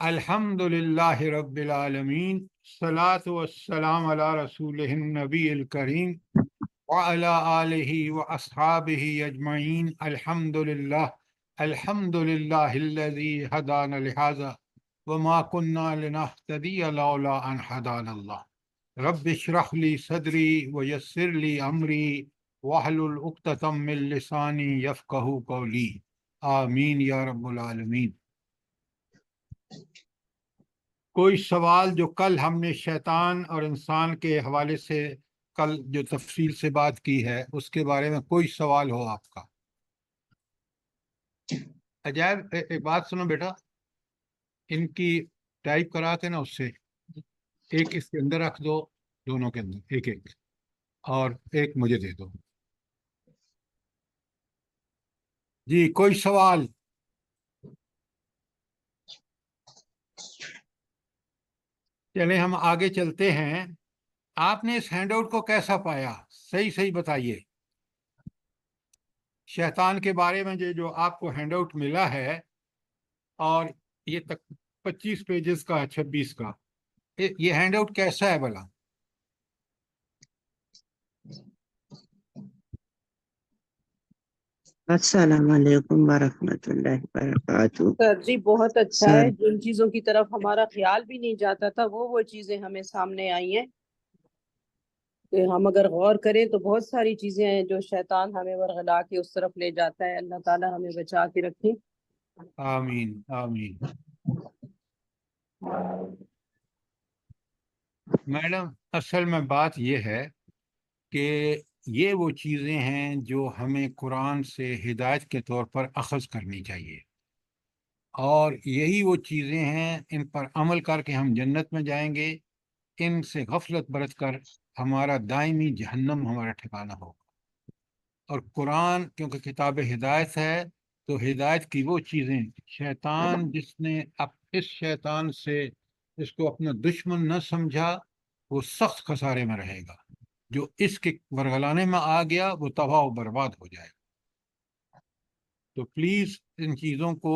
الحمدللہ رب العالمین، الصلاۃ والسلام علی رسولہ النبی الکریم وعلی آلہ واصحابہ اجمعین۔ الحمدللہ الذی ہدانا لہذا وما کنا لنہتدی لولا ان ہدانا اللہ۔ رب اشرح لی صدری ویسر لی امری واحلل عقدۃ من لسانی یفقہوا قولی، آمین یا رب العالمین۔ کوئی سوال جو کل ہم نے شیطان اور انسان کے حوالے سے کل جو تفصیل سے بات کی ہے اس کے بارے میں کوئی سوال ہو آپ کا؟ عجائب ایک بات سنو بیٹا، ان کی ٹائپ کرا کے نا اس سے ایک اس کے اندر رکھ دو، دونوں کے اندر ایک ایک، اور ایک مجھے دے دو۔ جی کوئی سوال؟ چلیں ہم آگے چلتے ہیں۔ آپ نے اس ہینڈ آؤٹ کو کیسا پایا؟ صحیح بتائیے۔ شیطان کے بارے میں جو آپ کو ہینڈ آؤٹ ملا ہے، اور یہ تک 25 پیجز کا ہے، 26 کا، یہ ہینڈ آؤٹ کیسا ہے بھلا؟ السلام علیکم ورحمۃ اللہ وبرکاتہ۔ سر جی بہت اچھا سر ہے، جن چیزوں کی طرف ہمارا خیال بھی نہیں جاتا تھا وہ چیزیں ہمیں سامنے آئی ہیں کہ ہم اگر غور کریں تو بہت ساری چیزیں ہیں جو شیطان ہمیں ورغلا کے اس طرف لے جاتا ہے۔ اللہ تعالی ہمیں بچا کے رکھے۔ آمین آمین۔ میڈم اصل میں بات یہ ہے کہ یہ وہ چیزیں ہیں جو ہمیں قرآن سے ہدایت کے طور پر اخذ کرنی چاہیے، اور یہی وہ چیزیں ہیں ان پر عمل کر کے ہم جنت میں جائیں گے۔ ان سے غفلت برت کر ہمارا دائمی جہنم ہمارا ٹھکانہ ہوگا۔ اور قرآن کیونکہ کتاب ہدایت ہے، تو ہدایت کی وہ چیزیں شیطان جس نے اس شیطان سے اس کو اپنا دشمن نہ سمجھا وہ سخت خسارے میں رہے گا، جو اس کے ورگلانے میں آ گیا وہ تباہ و برباد ہو جائے گا۔ تو پلیز ان چیزوں کو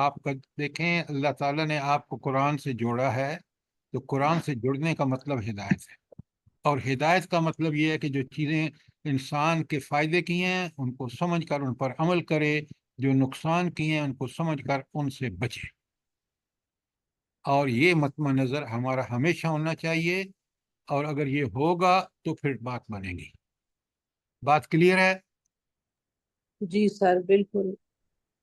آپ کا دیکھیں۔ اللہ تعالیٰ نے آپ کو قرآن سے جوڑا ہے، تو قرآن سے جڑنے کا مطلب ہدایت ہے، اور ہدایت کا مطلب یہ ہے کہ جو چیزیں انسان کے فائدے کی ہیں ان کو سمجھ کر ان پر عمل کرے، جو نقصان کی ہیں ان کو سمجھ کر ان سے بچے، اور یہ مطمع نظر ہمارا ہمیشہ ہونا چاہیے۔ اور اگر یہ ہوگا تو پھر بات بنے گی۔ بات کلیئر ہے؟ جی سر بالکل۔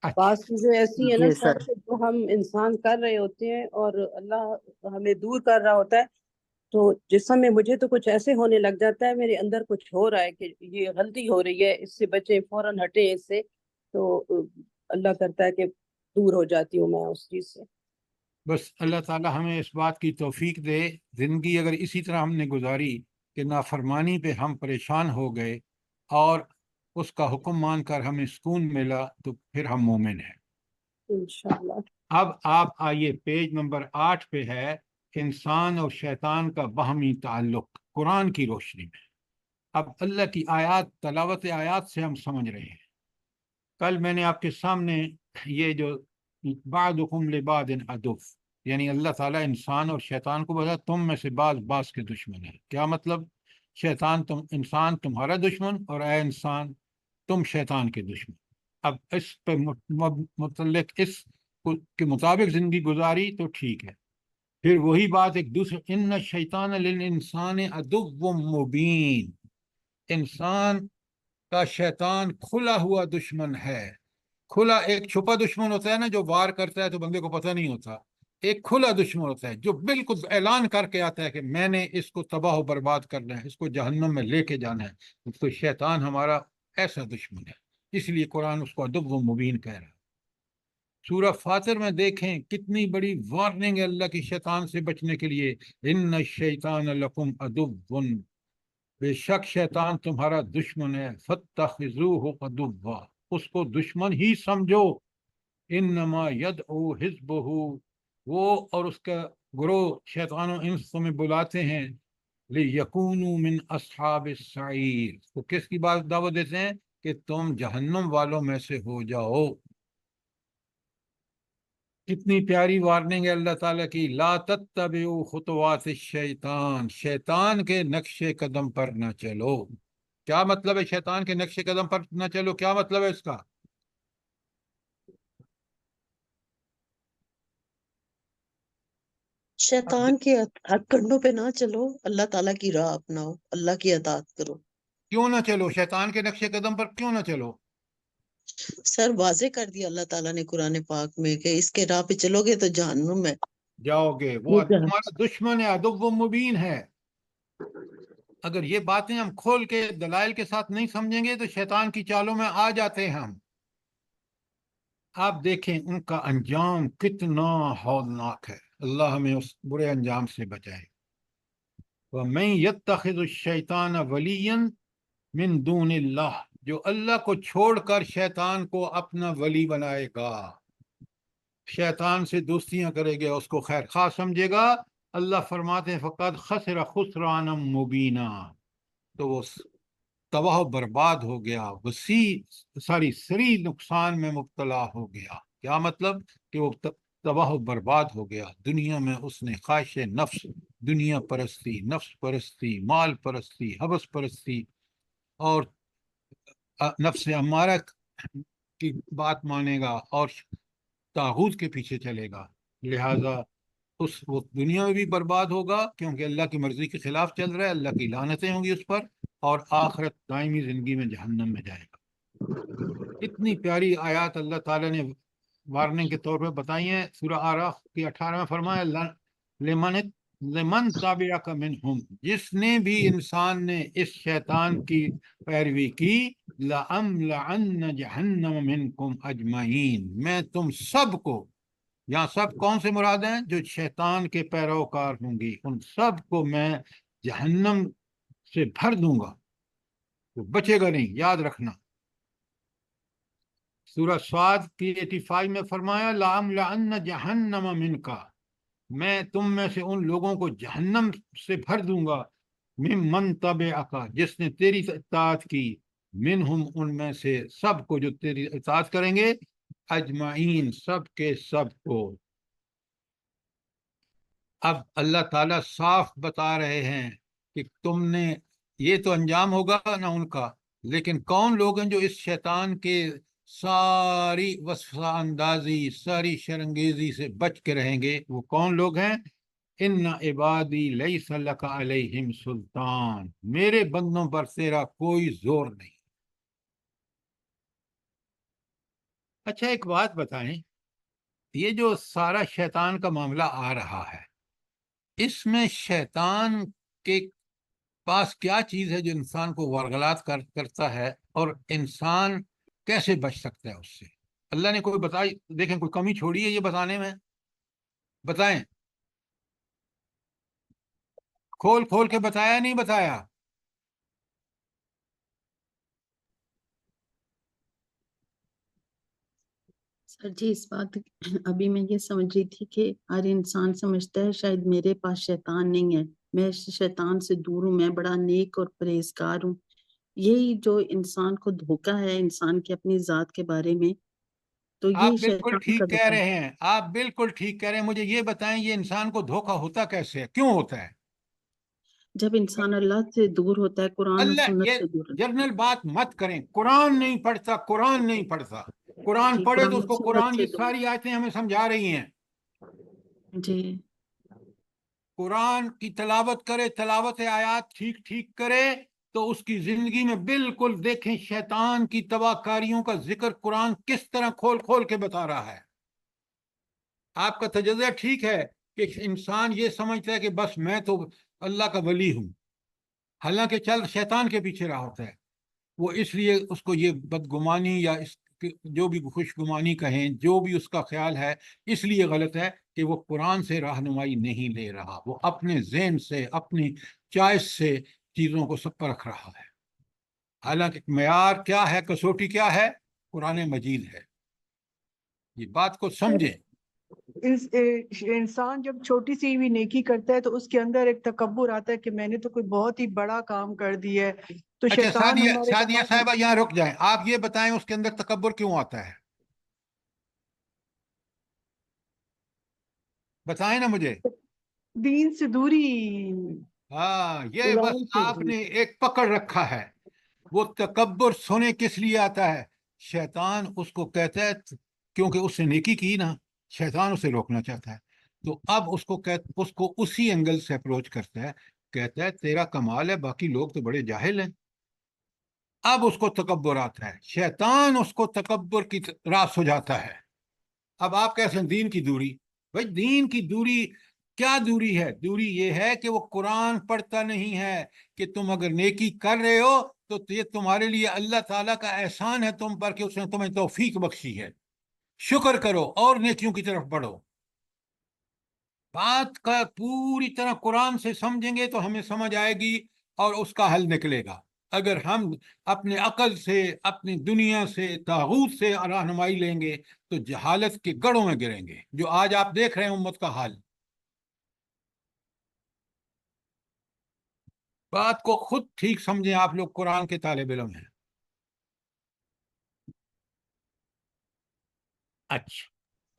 اچھا بعض چیزیں ایسی ہیں نا جی سر سر۔ کہ جو ہم انسان کر رہے ہوتے ہیں اور اللہ ہمیں دور کر رہا ہوتا ہے، تو جس سمے مجھے تو کچھ ایسے ہونے لگ جاتا ہے، میرے اندر کچھ ہو رہا ہے کہ یہ غلطی ہو رہی ہے، اس سے بچیں، فوراً ہٹیں اس سے، تو اللہ کرتا ہے کہ دور ہو جاتی ہوں میں اس چیز سے۔ بس اللہ تعالیٰ ہمیں اس بات کی توفیق دے۔ زندگی اگر اسی طرح ہم نے گزاری کہ نافرمانی پہ ہم پریشان ہو گئے اور اس کا حکم مان کر ہمیں سکون ملا، تو پھر ہم مومن ہیں۔ انشاءاللہ۔ اب آپ آئیے، پیج نمبر 8 پہ ہے انسان اور شیطان کا باہمی تعلق قرآن کی روشنی میں۔ اب اللہ کی آیات، تلاوت آیات سے ہم سمجھ رہے ہیں۔ کل میں نے آپ کے سامنے یہ جو بعضکم لبعض عدو، یعنی اللہ تعالیٰ انسان اور شیطان کو بتا تم میں سے بعض کے دشمن ہیں۔ کیا مطلب؟ شیطان انسان تمہارا دشمن، اور اے انسان تم شیطان کے دشمن۔ اب اس پہ متعلق اس کے مطابق زندگی گزاری تو ٹھیک ہے۔ پھر وہی بات ایک دوسرے، ان الشیطان للانسان عدو مبین، انسان کا شیطان کھلا ہوا دشمن ہے۔ کھلا، ایک چھپا دشمن ہوتا ہے نا جو وار کرتا ہے تو بندے کو پتہ نہیں ہوتا، ایک کھلا دشمن ہوتا ہے جو بالکل اعلان کر کے آتا ہے کہ میں نے اس کو تباہ و برباد کرنا ہے، اس کو جہنم میں لے کے جانا ہے۔ تو شیطان ہمارا ایسا دشمن ہے، اس لیے قرآن اس کو عدو مبین کہہ رہا ہے۔ سورہ فاطر میں دیکھیں کتنی بڑی وارننگ ہے اللہ کی شیطان سے بچنے کے لیے۔ ان الشیطان لکم عدو، بے شک شیطان تمہارا دشمن ہے، فاتخذوہ عدوا، اس کو دشمن ہی سمجھو۔ انما یدعو حزبہ، وہ اور اس کا گروہ شیطان و انس تمہیں بلاتے ہیں لیکونوا من اصحاب السعیر، تو کس کی بات دعوت دیتے ہیں؟ کہ تم جہنم والوں میں سے ہو جاؤ۔ کتنی پیاری وارننگ ہے اللہ تعالیٰ کی، لا تتبعوا خطوات الشیطان، شیطان کے نقش قدم پر نہ چلو۔ کیا مطلب ہے شیطان کے نقش قدم پر نہ چلو؟ کیا مطلب ہے اس کا؟ اب شیطان کے ہتھ کنڈوں پہ نہ چلو، اللہ تعالیٰ کی راہ اپناؤ، اللہ کی اطاعت کرو۔ کیوں نہ چلو؟ شیطان کے نقش قدم پر کیوں نہ چلو؟ سر واضح کر دیا اللہ تعالیٰ نے قرآن پاک میں کہ اس کے راہ پہ چلو گے تو جہنم ہے۔ جاؤ گے، وہ یہ کیا؟ تمہارا دشمن ہے، عدو مبین ہے۔ اگر یہ باتیں ہم کھول کے دلائل کے ساتھ نہیں سمجھیں گے تو شیطان کی چالوں میں آ جاتے ہیں ہم۔ آپ دیکھیں ان کا انجام کتنا ہولناک ہے، اللہ ہمیں اس برے انجام سے بچائے۔ وَمَن يَتَّخِذُ الشَّيْطَانَ وَلِيًّا مِن دُونِ اللَّهِ، جو اللہ کو چھوڑ کر شیطان کو اپنا ولی بنائے گا، شیطان سے دوستیاں کرے گا، اس کو خیر خواہ سمجھے گا، اللہ فرماتے ہیں فقد خسر خسرانا مبینہ، تو وہ تباہ و برباد ہو گیا، سری نقصان میں مبتلا ہو گیا۔ کیا مطلب؟ کہ وہ تباہ و برباد ہو گیا۔ دنیا میں اس نے خواہش نفس، دنیا پرستی، نفس پرستی، مال پرستی، حوث پرستی اور نفس امارہ کی بات مانے گا اور طاغوت کے پیچھے چلے گا، لہذا وہ دنیا میں بھی برباد ہوگا کیونکہ اللہ کی مرضی کے خلاف چل رہا ہے، اللہ کی لعنتیں ہوں گی اس پر، اور آخرت دائمی زندگی میں جہنم میں جائے گا۔ اتنی پیاری آیات اللہ تعالیٰ نے وارننگ کے طور پہ بتائی ہیں۔ سورہ آراف کی 18 میں فرمایا لمن تابعک منہم، جس نے بھی انسان نے اس شیطان کی پیروی کی، لَأَمْلَأَنَّ جَهَنَّمَ مِنْكُمْ أَجْمَعِينَ، میں تم سب کو، یہاں سب کون سے مراد ہیں؟ جو شیطان کے پیروکار ہوں گی، ان سب کو میں جہنم سے بھر دوں گا، وہ بچے گا نہیں، یاد رکھنا۔ سورہ سعد کی 85 میں فرمایا لَأَمْلَأَنَّ جَهَنَّمَ مِنْكَ، میں تم میں سے ان لوگوں کو جہنم سے بھر دوں گا، ممن تبعک، جس نے تیری اطاعت کی، منہم، ان میں سے سب کو جو تیری اطاعت کریں گے، اجمعین، سب کے سب کو۔ اب اللہ تعالیٰ صاف بتا رہے ہیں کہ تم نے، یہ تو انجام ہوگا نا ان کا، لیکن کون لوگ ہیں جو اس شیطان کے ساری وسوسہ اندازی، ساری شرنگیزی سے بچ کے رہیں گے؟ وہ کون لوگ ہیں؟ ان عبادی لیس لک علیہم سلطان، میرے بندوں پر تیرا کوئی زور نہیں۔ اچھا ایک بات بتائیں، یہ جو سارا شیطان کا معاملہ آ رہا ہے، اس میں شیطان کے پاس کیا چیز ہے جو انسان کو ورغلات کرتا ہے، اور انسان کیسے بچ سکتا ہے اس سے؟ اللہ نے کوئی بتائی، دیکھیں کوئی کمی چھوڑی ہے یہ بتانے میں؟ بتائیں، کھول کھول کے بتایا نہیں بتایا؟ سر جی اس بات ابھی میں یہ سمجھ رہی تھی کہ ہر انسان سمجھتا ہے شاید میرے پاس شیطان نہیں ہے، میں شیطان سے دور ہوں، میں بڑا نیک اور پرہیزگار ہوں۔ یہی جو انسان کو دھوکہ ہے انسان کی اپنی ذات کے بارے میں، تو آپ یہ بالکل شیطان کا ٹھیک کہہ دھوکہ رہے ہے۔ ہیں، آپ بالکل ٹھیک کہہ رہے ہیں۔ مجھے یہ بتائیں، یہ انسان کو دھوکہ ہوتا کیسے ہے، کیوں ہوتا ہے؟ جب انسان اللہ سے دور ہوتا ہے، قرآن اور اللہ، سنت یہ سے دور ہوتا جنرل بات مت کریں، قرآن نہیں پڑھتا، قرآن نہیں پڑھتا، ہے قرآن جی، پڑھے تو قرآن اس اور کو سنت قرآن سے یہ دور ساری آیتیں ہمیں سمجھا رہی ہیں۔ جی۔ قرآن کی تلاوت کرے، تلاوت آیات ٹھیک ٹھیک کرے تو اس کی زندگی میں بالکل دیکھیں شیطان کی تباہ کاریوں کا ذکر قرآن کس طرح کھول کھول کے بتا رہا ہے۔ آپ کا تجزیہ ٹھیک ہے کہ انسان یہ سمجھتا ہے کہ بس میں تو اللہ کا ولی ہوں، حالانکہ چل شیطان کے پیچھے رہا ہوتا ہے۔ وہ اس لیے اس کو یہ بدگمانی یا اس جو بھی خوشگمانی کہیں، جو بھی اس کا خیال ہے، اس لیے غلط ہے کہ وہ قرآن سے رہنمائی نہیں لے رہا، وہ اپنے ذہن سے، اپنی چوائس سے چیزوں کو سب پرکھ رہا ہے۔ حالانکہ معیار کیا ہے، کسوٹی کیا ہے؟ قرآن مجید ہے۔ یہ بات کو سمجھیں۔ انسان جب چھوٹی سی بھی نیکی کرتا ہے تو اس کے اندر ایک تکبر آتا ہے کہ میں نے تو کوئی بہت ہی بڑا کام کر دیا ہے، تو اچھا شیطان ہمارے سعدیہ دماغ میں صاحبہ یہاں رک جائیں، آپ یہ بتائیں اس کے اندر تکبر کیوں آتا ہے؟ بتائیں نا مجھے. دین سے دوری. ہاں یہ بس قرآن سے آپ نے ایک پکڑ رکھا ہے. وہ تکبر سونے کس لیے آتا ہے؟ شیطان اس کو کہتا ہے کیونکہ اس نے نیکی کی نا، شیطان اسے روکنا چاہتا ہے. تو اب اس کو اسی اینگل سے اپروچ کرتا ہے، کہتا ہے تیرا کمال ہے، باقی لوگ تو بڑے جاہل ہیں. اب اس کو تکبر آتا ہے، شیطان اس کو تکبر کی راہ سجاتا ہے. اب آپ کہتے ہیں دین کی دوری. بھائی دین کی دوری کیا دوری ہے؟ دوری یہ ہے کہ وہ قرآن پڑھتا نہیں ہے، کہ تم اگر نیکی کر رہے ہو تو یہ تمہارے لیے اللہ تعالیٰ کا احسان ہے تم پر کہ اس نے تمہیں توفیق بخشی ہے، شکر کرو اور نیکیوں کی طرف بڑھو. بات کا پوری طرح قرآن سے سمجھیں گے تو ہمیں سمجھ آئے گی اور اس کا حل نکلے گا. اگر ہم اپنے عقل سے، اپنی دنیا سے، طاغوت سے رہنمائی لیں گے تو جہالت کے گڑھوں میں گریں گے، جو آج آپ دیکھ رہے ہیں امت کا حال. بات کو خود ٹھیک سمجھیں، آپ لوگ قرآن کے طالب علم ہیں. اچھا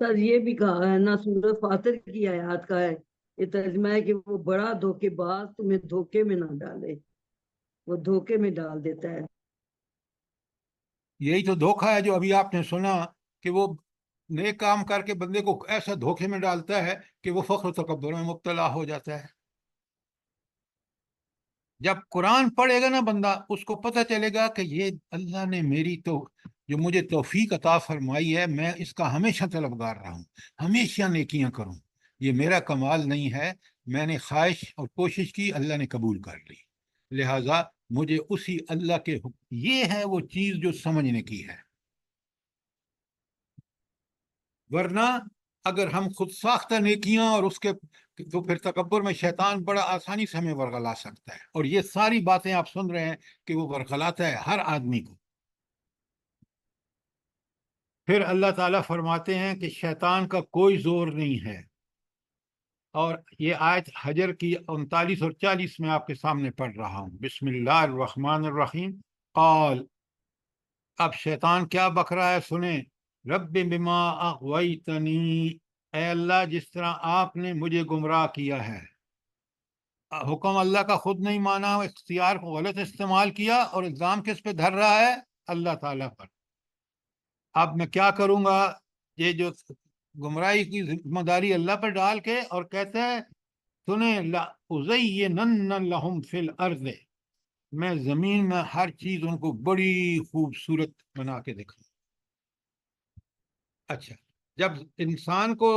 سر یہ بھی کہا ہے نا، سورہ فاتر کی آیات کا ہے یہ ترجمہ ہے کہ وہ بڑا دھوکے باز تمہیں دھوکے میں نہ ڈالے، وہ دھوکے میں ڈال دیتا ہے. یہی تو دھوکہ ہے جو ابھی آپ نے سنا، کہ وہ نیک کام کر کے بندے کو ایسا دھوکے میں ڈالتا ہے کہ وہ فخر و تکبر میں مبتلا ہو جاتا ہے. جب قرآن پڑھے گا نا بندہ، اس کو پتہ چلے گا کہ یہ اللہ نے میری تو جو مجھے توفیق عطا فرمائی ہے، میں اس کا ہمیشہ طلبگار رہا ہوں، ہمیشہ نیکیاں کروں. یہ میرا کمال نہیں ہے، میں نے خواہش اور کوشش کی، اللہ نے قبول کر لی، لہٰذا مجھے اسی اللہ کے یہ ہے وہ چیز جو سمجھنے کی ہے. ورنہ اگر ہم خود ساختہ نیکیاں اور اس کے تو پھر تکبر میں شیطان بڑا آسانی سے ہمیں ورغلا سکتا ہے. اور یہ ساری باتیں آپ سن رہے ہیں کہ وہ ورغلاتا ہے ہر آدمی کو. پھر اللہ تعالیٰ فرماتے ہیں کہ شیطان کا کوئی زور نہیں ہے. اور یہ آیت حجر کی 39 اور 40 میں آپ کے سامنے پڑھ رہا ہوں. بسم اللہ الرحمن الرحیم. قال، اب شیطان کیا بک رہا ہے سنیں. رب بما اغویتنی، اے اللہ جس طرح آپ نے مجھے گمراہ کیا ہے. حکم اللہ کا خود نہیں مانا، اختیار کو غلط استعمال کیا، اور الزام کس پہ دھر رہا ہے؟ اللہ تعالیٰ پر. اب میں کیا کروں گا؟ یہ جو گمراہی کی ذمہ داری اللہ پر ڈال کے، اور کہتے ہیں سنیں لَأُزَيِّنَنَّ لَهُمْ فِي الْأَرْضِ، میں زمین میں ہر چیز ان کو بڑی خوبصورت بنا کے دکھاؤں. اچھا، جب انسان کو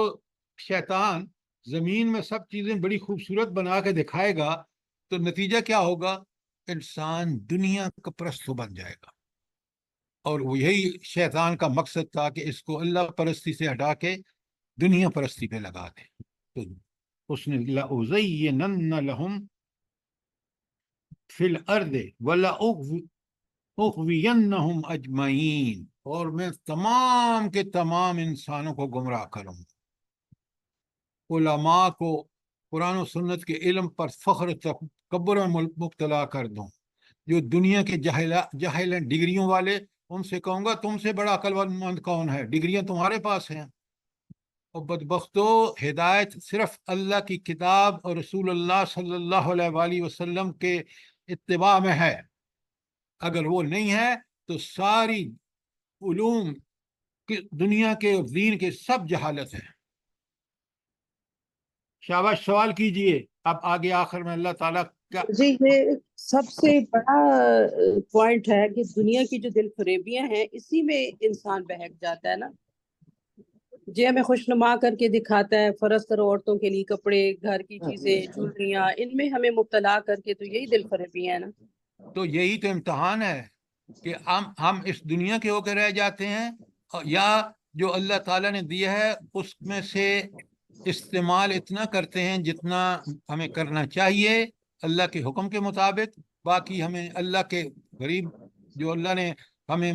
شیطان زمین میں سب چیزیں بڑی خوبصورت بنا کے دکھائے گا تو نتیجہ کیا ہوگا؟ انسان دنیا کا پرست بن جائے گا. اور وہ یہی شیطان کا مقصد تھا کہ اس کو اللہ پرستی سے ہٹا کے دنیا پرستی پہ لگا دے. تو اس نے لَأُزَيِّنَنَّ لَهُمْ فِي الْأَرْضِ وَلَأُغْوِيَنَّهُمْ أَجْمَعِينَ، اور میں تمام کے تمام انسانوں کو گمراہ کروں. علماء کو قرآن و سنت کے علم پر فخر تکبر میں مبتلا کر دوں. جو دنیا کے جاہل ہیں، ڈگریوں والے، ان سے کہوں گا تم سے بڑا عقل مند کون ہے؟ ڈگریاں تمہارے پاس ہیں. اور بدبختو، ہدایت صرف اللہ کی کتاب اور رسول اللہ صلی اللہ علیہ وآلہ وسلم کے اتباع میں ہے. اگر وہ نہیں ہے تو ساری علوم دنیا کے اور دین کے سب جہالت ہے. شاباش، سوال کیجئے. اب آگے آخر میں اللہ تعالیٰ کا جی یہ سب سے بڑا پوائنٹ ہے کہ دنیا کی جو دل فریبیاں ہیں اسی میں انسان بہک جاتا ہے نا. جی ہمیں خوشنما کر کے دکھاتا ہے، فرض کرو عورتوں کے لیے کپڑے، گھر کی چیزیں، جولریاں، ان میں ہمیں مبتلا کر کے، تو یہی دل فریبیاں ہیں نا. تو یہی تو امتحان ہے کہ ہم اس دنیا کے ہو کے رہ جاتے ہیں، یا جو اللہ تعالیٰ نے دیا ہے اس میں سے استعمال اتنا کرتے ہیں جتنا ہمیں کرنا چاہیے اللہ کے حکم کے مطابق. باقی ہمیں اللہ کے غریب جو اللہ نے ہمیں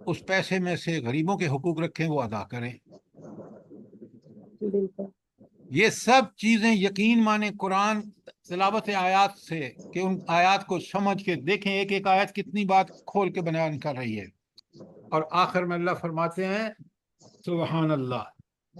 اس پیسے میں سے غریبوں کے حقوق رکھے وہ ادا کریں. بالکل. یہ سب چیزیں یقین مانیں قرآن تلاوت آیات سے، کہ ان آیات کو سمجھ کے دیکھیں، ایک ایک آیت کتنی بات کھول کے بیان کر رہی ہے. اور آخر میں اللہ فرماتے ہیں سبحان اللہ،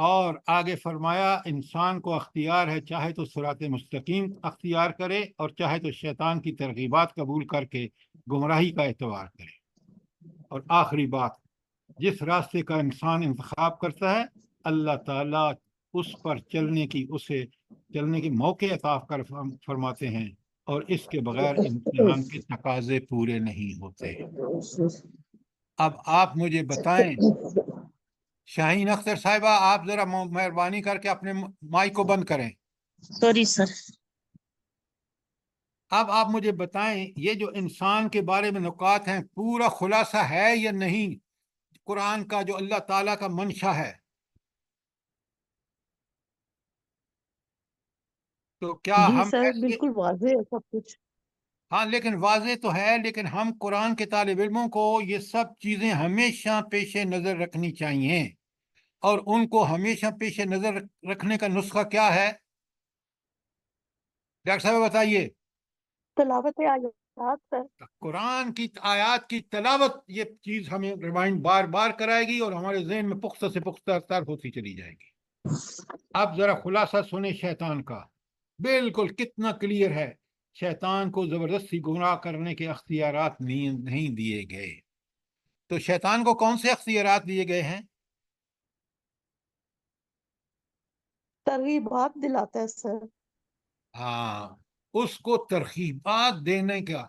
اور آگے فرمایا انسان کو اختیار ہے، چاہے تو صراط مستقیم اختیار کرے اور چاہے تو شیطان کی ترغیبات قبول کر کے گمراہی کا اعتبار کرے۔ اور آخری بات، جس راستے کا انسان انتخاب کرتا ہے اللہ تعالیٰ اس پر اسے چلنے کے موقع عطا کر فرماتے ہیں، اور اس کے بغیر امتحان کے تقاضے پورے نہیں ہوتے۔ اب آپ مجھے بتائیں، شاہین اختر صاحبہ، آپ ذرا مہربانی کر کے اپنے مائک کو بند کریں۔ Sorry sir. اب آپ مجھے بتائیں، یہ جو انسان کے بارے میں نکات ہیں پورا خلاصہ ہے یا نہیں قرآن کا، جو اللہ تعالیٰ کا منشا ہے؟ تو کیا جی ہم سر، ایسے، بالکل واضح ہے سب کچھ۔ ہاں لیکن واضح تو ہے، لیکن ہم قرآن کے طالب علموں کو یہ سب چیزیں ہمیشہ پیش نظر رکھنی چاہیے، اور ان کو ہمیشہ پیش نظر رکھنے کا نسخہ کیا ہے؟ ڈاکٹر صاحب بتائیے۔ تلاوت آیات سر۔ قرآن کی آیات کی تلاوت، یہ چیز ہمیں ریمائنڈ بار بار کرائے گی اور ہمارے ذہن میں پختہ سے پختہ تر ہوتی چلی جائے گی۔ اب ذرا خلاصہ سنیں شیطان کا، بالکل کتنا کلیئر ہے۔ شیطان کو زبردستی گمراہ کرنے کے اختیارات نہیں دیے گئے۔ تو شیطان کو کون سے اختیارات دیے گئے ہیں؟ ترغیبات دلاتا ہے سر۔ ہاں، اس کو ترغیبات دینے کا،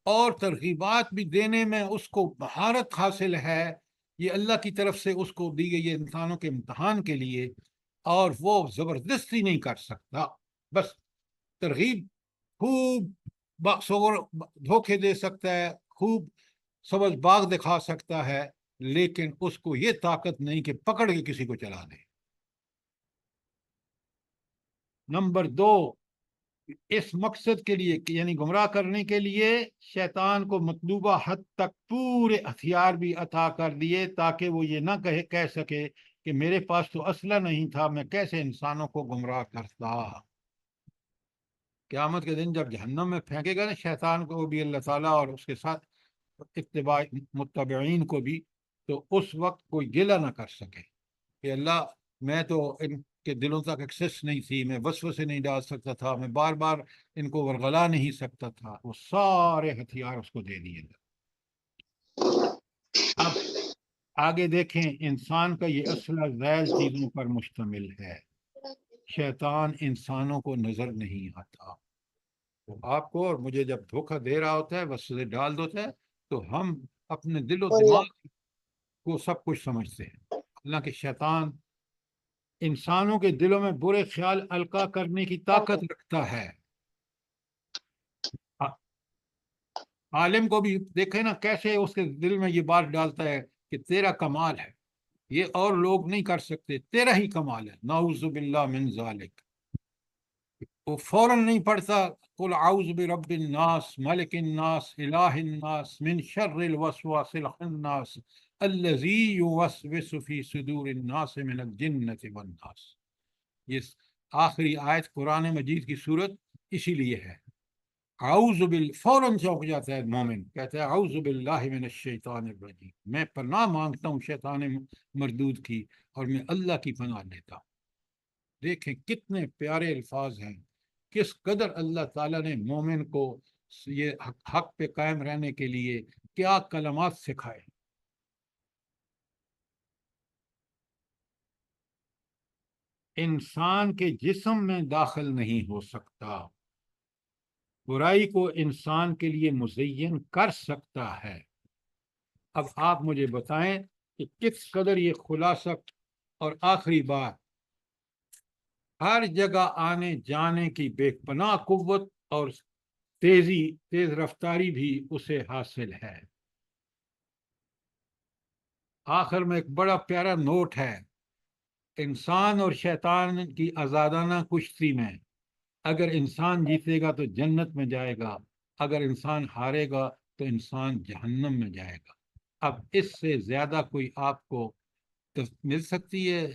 اور ترغیبات بھی دینے میں اس کو مہارت حاصل ہے، یہ اللہ کی طرف سے اس کو دی گئی ہے انسانوں کے امتحان کے لیے، اور وہ زبردستی نہیں کر سکتا۔ بس ترغیب خوب دھوکے دے سکتا ہے، خوب سبز باغ دکھا سکتا ہے، لیکن اس کو یہ طاقت نہیں کہ پکڑ کے کسی کو چلا دے۔ نمبر 2، اس مقصد کے لیے یعنی گمراہ کرنے کے لیے شیطان کو مطلوبہ حد تک پورے ہتھیار بھی عطا کر دیے، تاکہ وہ یہ نہ کہہ سکے کہ میرے پاس تو اسلحہ نہیں تھا، میں کیسے انسانوں کو گمراہ کرتا۔ قیامت کے دن جب جہنم میں پھینکے گا نا شیطان کو بھی اللہ تعالیٰ، اور اس کے ساتھ اتباع متبعین کو بھی، تو اس وقت کوئی گلہ نہ کر سکے کہ اللہ، میں تو ان کے دلوں تک ایکسیس نہیں تھی، میں وسوسے نہیں ڈال سکتا تھا، میں بار بار ان کو ورغلا نہیں سکتا تھا۔ وہ سارے ہتھیار اس کو دے دیے گئے۔ اب آگے دیکھیں، انسان کا یہ اسلحہ ذیل چیزوں پر مشتمل ہے۔ شیطان انسانوں کو نظر نہیں آتا، وہ آپ کو اور مجھے جب دھوکہ دے رہا ہوتا ہے، وسوسے ڈال دیتا ہے، تو ہم اپنے دل و دماغ کو سب کچھ سمجھتے ہیں۔ حالانکہ شیطان انسانوں کے دلوں میں برے خیال القاء کرنے کی طاقت رکھتا ہے۔ عالم کو بھی دیکھے نا کیسے اس کے دل میں یہ بات ڈالتا ہے کہ تیرا کمال ہے، یہ اور لوگ نہیں کر سکتے، تیرا ہی کمال ہے، نعوذ باللہ من ذالک۔ وہ فوراً نہیں پڑھتا قل اعوذ برب الناس ملک الناس الہ الناس من شر الوسواس الخناس الذی یوسوس فی صدور الناس من الجنۃ والناس۔ یہ آخری آیت قرآن مجید کی صورت اسی لیے ہے۔ فوراً چونک جاتا ہے مومن، کہتا ہے اعوذ باللہ من الشیطان الرجیم، میں پناہ مانگتا ہوں شیطان مردود کی، اور میں اللہ کی پناہ لیتا ہوں۔ دیکھیں کتنے پیارے الفاظ ہیں، کس قدر اللہ تعالیٰ نے مومن کو یہ حق پہ قائم رہنے کے لیے کیا کلمات سکھائے۔ انسان کے جسم میں داخل نہیں ہو سکتا، برائی کو انسان کے لیے مزین کر سکتا ہے۔ اب آپ مجھے بتائیں کہ کس قدر یہ خلاصہ اور آخری بات، ہر جگہ آنے جانے کی بے پناہ قوت اور تیز رفتاری بھی اسے حاصل ہے۔ آخر میں ایک بڑا پیارا نوٹ ہے، انسان اور شیطان کی آزادانہ کشتی میں اگر انسان جیتے گا تو جنت میں جائے گا، اگر انسان ہارے گا تو انسان جہنم میں جائے گا۔ اب اس سے زیادہ کوئی آپ کو مل سکتی ہے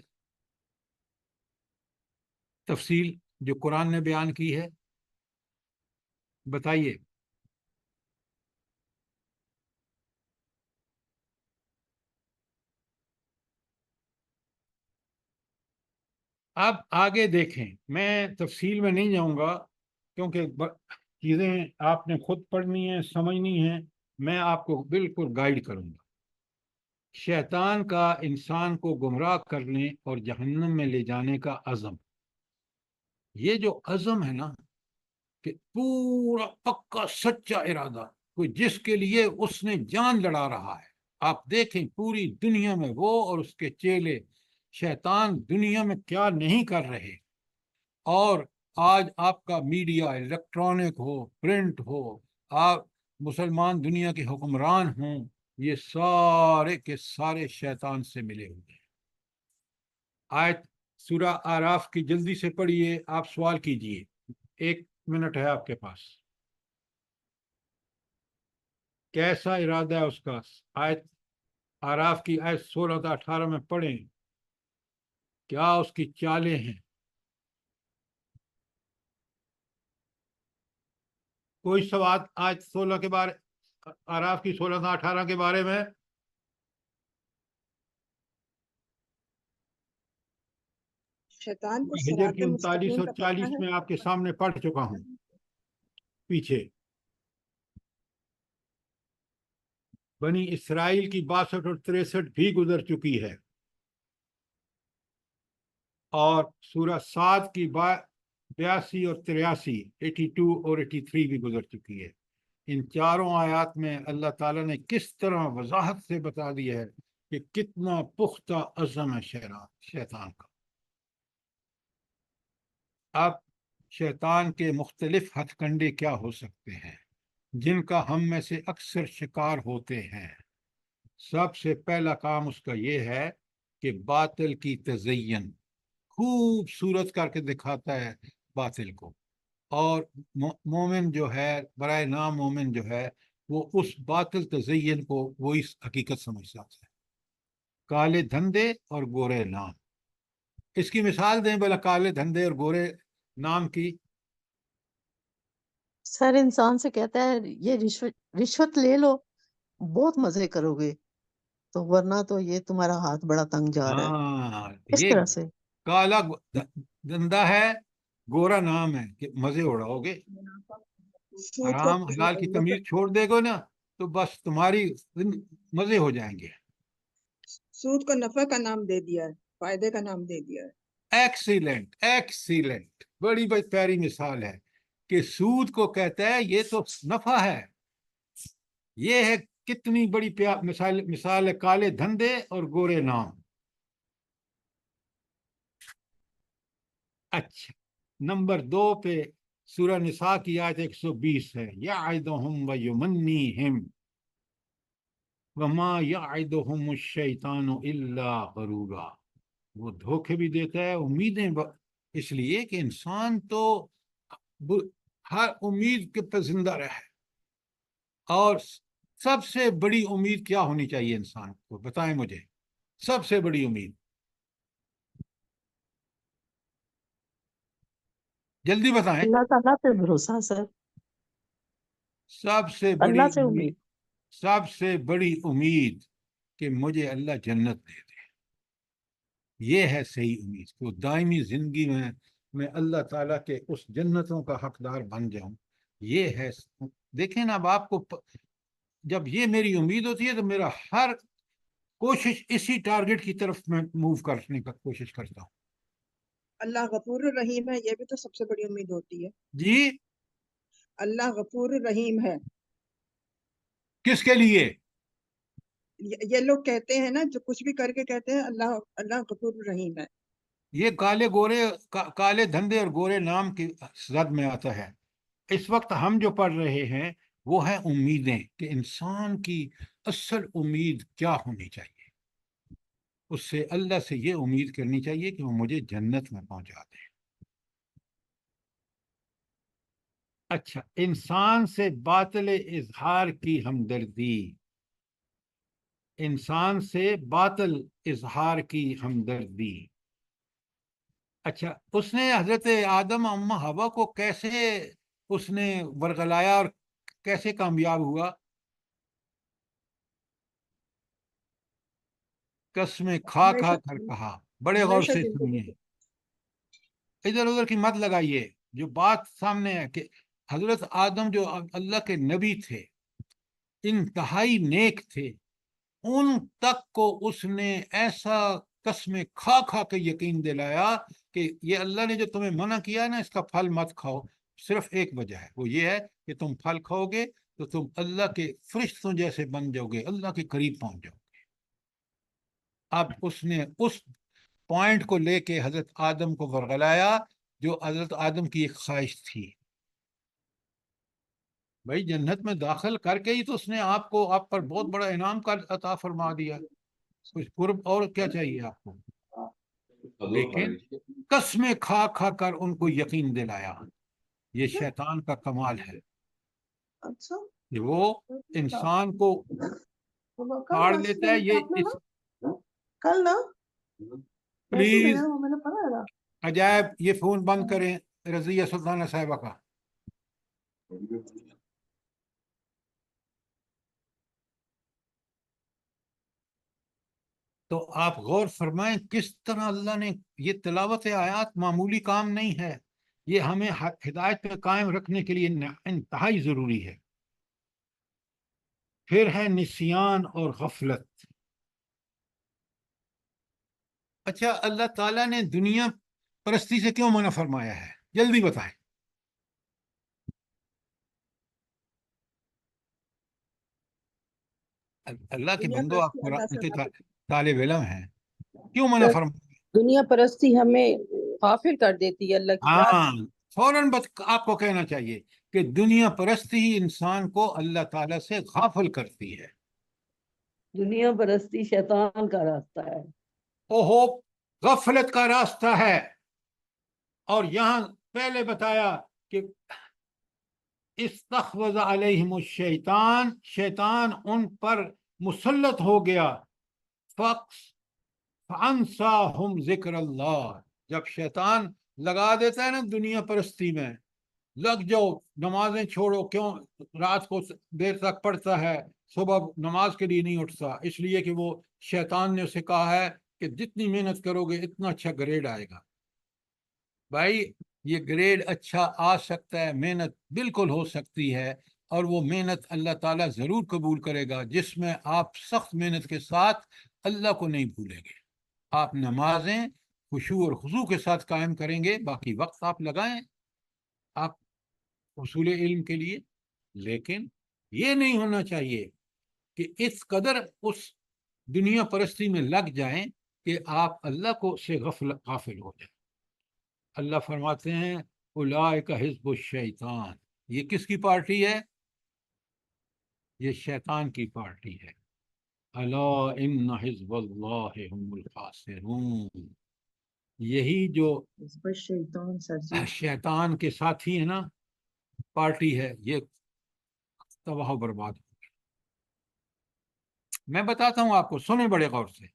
تفصیل جو قرآن نے بیان کی ہے؟ بتائیے۔ اب آگے دیکھیں، میں تفصیل میں نہیں جاؤں گا کیونکہ چیزیں آپ نے خود پڑھنی ہیں، سمجھنی ہیں، میں آپ کو بالکل گائیڈ کروں گا۔ شیطان کا انسان کو گمراہ کرنے اور جہنم میں لے جانے کا عزم، یہ جو عزم ہے نا کہ پورا پکا سچا ارادہ، کوئی جس کے لیے اس نے جان لڑا رہا ہے۔ آپ دیکھیں پوری دنیا میں وہ اور اس کے چیلے، شیطان دنیا میں کیا نہیں کر رہے، اور آج آپ کا میڈیا الیکٹرانک ہو، پرنٹ ہو، آپ مسلمان دنیا کے حکمران ہوں، یہ سارے کے سارے شیطان سے ملے ہوئے ہیں۔ آیت سورہ آراف کی جلدی سے پڑھیے، آپ سوال کیجئے، 1 منٹ ہے آپ کے پاس۔ کیسا ارادہ ہے اس کا؟ آیت آراف کی آیت 16 تا 18 میں پڑھیں، کیا اس کی چالیں ہیں؟ کوئی سوال آج 16 کے بارے، آراف کی 16 تا 18 کے بارے میں؟ شیطان کو ہجر کی صراط 39 مستقیم اور کا پتہ 40 ہے؟ میں آپ کے سامنے پڑھ چکا ہوں پیچھے۔ بنی اسرائیل کی 62 اور 63 بھی گزر چکی ہے، اور سورہ صاد کی 82 اور 83، 82 اور 83 بھی گزر چکی ہے۔ ان چاروں آیات میں اللہ تعالیٰ نے کس طرح وضاحت سے بتا دیا ہے کہ کتنا پختہ عزم ہے شیطان کا۔ اب شیطان کے مختلف ہتھ کنڈے کیا ہو سکتے ہیں جن کا ہم میں سے اکثر شکار ہوتے ہیں؟ سب سے پہلا کام اس کا یہ ہے کہ باطل کی تزین، خوبصورت کر کے دکھاتا ہے باطل کو، اور مومن جو ہے، برائے نام مومن جو ہے، وہ اس باطل تزین کو وہی حقیقت سمجھتا ہے۔ کالے دھندے اور گورے نام، اس کی مثال دیں بلا کالے دھندے اور گورے نام کی۔ سر انسان سے کہتا ہے یہ رشوت لے لو، بہت مزے کرو گے، تو ورنہ تو یہ تمہارا ہاتھ بڑا تنگ جا رہا ہے، ہاں، اس یہ طرح سے۔ کالا دھندا ہے، گورا نام ہے کہ مزے اڑاؤ گے۔ سود کو حرام حلال کی تمیز چھوڑ دے گو نا تو بس تمہاری مزے ہو جائیں گے۔ سود کو نفع کا نام دے دیا ہے، فائدے کا نام دے دیا ہے۔ ایکسیلنٹ، ایکسیلنٹ، بڑی پیاری مثال ہے کہ سود کو کہتا ہے یہ تو نفع ہے۔ یہ ہے کتنی بڑی مثال ہے، کالے دھندے اور گورے نام۔ اچھا، نمبر 2 پہ سورہ نساء کی آیت 120 ہے، یعدہم ویمنیہم وما یعدہم الشیطان الا غرورا۔ وہ دھوکے بھی دیتا ہے، امیدیں اس لیے کہ انسان تو ہر امید کے پر زندہ رہے۔ اور سب سے بڑی امید کیا ہونی چاہیے انسان کو؟ بتائیں مجھے، سب سے بڑی امید، جلدی بتائیں۔ اللہ تعالیٰ پہ بھروسہ سر، سب سے بڑی اللہ سے امید، امید۔ سب سے بڑی امید کہ مجھے اللہ جنت دے دے، یہ ہے صحیح امید، تو دائمی زندگی میں اللہ تعالیٰ کے اس جنتوں کا حقدار بن جاؤں، یہ ہے۔ دیکھیں نا، اب آپ کو جب یہ میری امید ہوتی ہے تو میرا ہر کوشش اسی ٹارگٹ کی طرف میں موو کرنے کا کوشش کرتا ہوں۔ اللہ غفور الرحیم ہے، یہ بھی تو سب سے بڑی امید ہوتی ہے۔ جی، اللہ غفور الرحیم ہے، کس کے لیے؟ یہ لوگ کہتے ہیں نا، جو کچھ بھی کر کے کہتے ہیں اللہ غفور الرحیم ہے۔ یہ کالے دھندے اور گورے نام کی زد میں آتا ہے۔ اس وقت ہم جو پڑھ رہے ہیں وہ ہیں امیدیں، کہ انسان کی اصل امید کیا ہونی چاہیے۔ اس سے اللہ سے یہ امید کرنی چاہیے کہ وہ مجھے جنت میں پہنچا دے۔ اچھا، انسان سے باطل اظہار کی ہمدردی، انسان سے باطل اظہار کی ہمدردی۔ اچھا، اس نے حضرت آدم اماں حوا کو کیسے اس نے ورغلایا اور کیسے کامیاب ہوا؟ قسمیں کھا کھا کر کہا، بڑے غور ہمیشہ سے زندگی سنیے، ادھر ادھر کی مت لگائیے. جو بات سامنے ہے کہ حضرت آدم جو اللہ کے نبی تھے، انتہائی نیک تھے، ان تک کو اس نے ایسا قسمیں کھا کھا کے یقین دلایا کہ یہ اللہ نے جو تمہیں منع کیا ہے نا اس کا پھل مت کھاؤ، صرف ایک وجہ ہے، وہ یہ ہے کہ تم پھل کھاؤ گے تو تم اللہ کے فرشتوں جیسے بن جاؤ گے، اللہ کے قریب پہنچ جاؤ گے. اب اس نے اس پوائنٹ کو لے کے حضرت آدم کو ورگلایا جو حضرت آدم کی ایک خواہش تھی. بھائی جنت میں داخل کر کے ہی تو اس نے آپ پر بہت بڑا انعام کا عطا فرما دیا، کچھ قرب اور کیا چاہیے آپ کو. لیکن قسمیں کھا کھا کر ان کو یقین دلایا. یہ شیطان کا کمال ہے اچھا کہ وہ انسان کو پاڑ لیتا ہے. یہ کل نا پلیز میں نے پڑھا ہے. عجائب یہ فون بند کریں رضیہ سلطانہ صاحبہ کا. تو آپ غور فرمائیں کس طرح اللہ نے یہ تلاوت آیات معمولی کام نہیں ہے، یہ ہمیں ہدایت پہ قائم رکھنے کے لیے انتہائی ضروری ہے. پھر ہے نسیان اور غفلت. اچھا اللہ تعالیٰ نے دنیا پرستی سے کیوں منع فرمایا ہے؟ جلدی بتائیں. اللہ کے دنیا بندو آپ پرستی اللہ قرآن سے کے طالب علم ہیں، کیوں منع فرمایا؟ دنیا پرستی ہمیں غافل کر دیتی ہے اللہ کی یاد. ہاں فوراً آپ کو کہنا چاہیے کہ دنیا پرستی ہی انسان کو اللہ تعالیٰ سے غافل کرتی ہے. دنیا پرستی شیطان کا راستہ ہے. اوہو غفلت کا راستہ ہے. اور یہاں پہلے بتایا کہ استحوذ علیہم الشیطان، شیطان ان پر مسلط ہو گیا. فانساہم ذکر اللہ. جب شیطان لگا دیتا ہے نا دنیا پرستی میں، لگ جاؤ نمازیں چھوڑو، کیوں رات کو دیر تک پڑھتا ہے صبح نماز کے لیے نہیں اٹھتا، اس لیے کہ وہ شیطان نے اسے کہا ہے کہ جتنی محنت کرو گے اتنا اچھا گریڈ آئے گا. بھائی یہ گریڈ اچھا آ سکتا ہے، محنت بالکل ہو سکتی ہے، اور وہ محنت اللہ تعالیٰ ضرور قبول کرے گا جس میں آپ سخت محنت کے ساتھ اللہ کو نہیں بھولیں گے. آپ نمازیں خشوع اور خضوع کے ساتھ قائم کریں گے، باقی وقت آپ لگائیں آپ حصول علم کے لیے. لیکن یہ نہیں ہونا چاہیے کہ اس قدر اس دنیا پرستی میں لگ جائیں کہ آپ اللہ کو سے غافل ہو جائیں. اللہ فرماتے ہیں اولئک حزب الشیطان. یہ کس کی پارٹی ہے؟ یہ شیطان کی پارٹی ہے. الا ان حزب اللہ هم الخاسرون. یہی جو شیطان سر جی شیطان کے ساتھی ہے نا، پارٹی ہے، یہ تباہ و برباد ہو گئی. میں بتاتا ہوں آپ کو، سنیں بڑے غور سے.